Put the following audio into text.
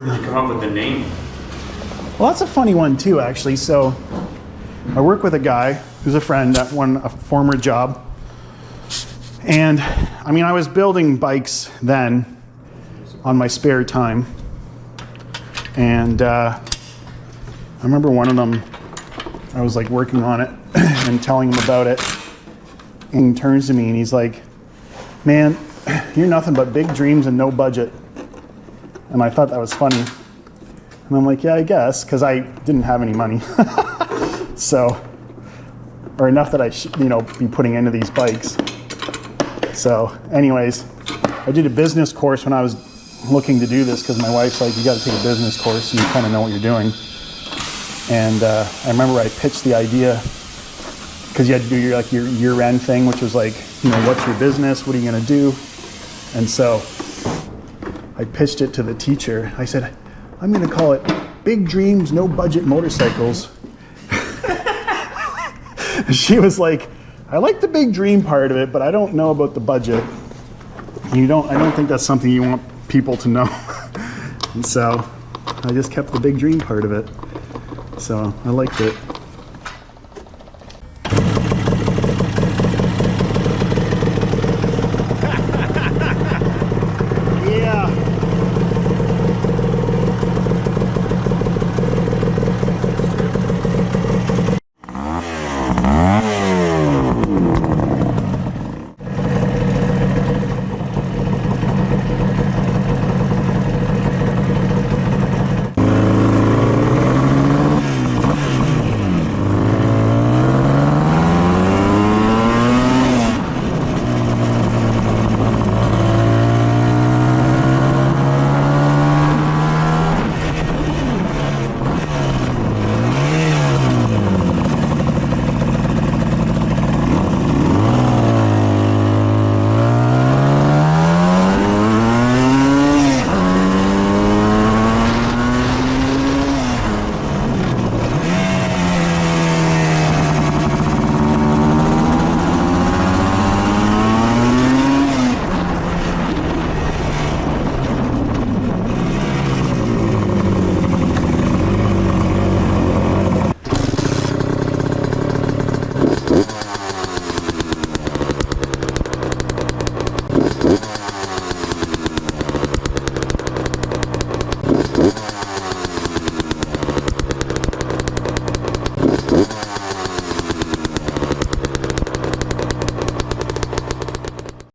Where did you come up with the name? Well, that's a funny one too, actually. So I work with a guy who's a friend at a former job. And I mean, I was building bikes then on my spare time. And I remember one of them, I was like working on it and telling him about it. And he turns to me and he's like, "Man, you're nothing but big dreams and no budget." And I thought that was funny. And I'm like, yeah, I guess, because I didn't have any money. So, or enough that I should, be putting into these bikes. So anyways, I did a business course when I was looking to do this, because my wife's like, you got to take a business course so you kind of know what you're doing. And I remember I pitched the idea, because you had to do your year-end thing, which was like, what's your business? What are you going to do? And so I pitched it to the teacher. I said, I'm going to call it Big Dreams, No Budget Motorcycles. She was like, I like the big dream part of it, but I don't know about the budget. I don't think that's something you want people to know. And so I just kept the big dream part of it. So I liked it.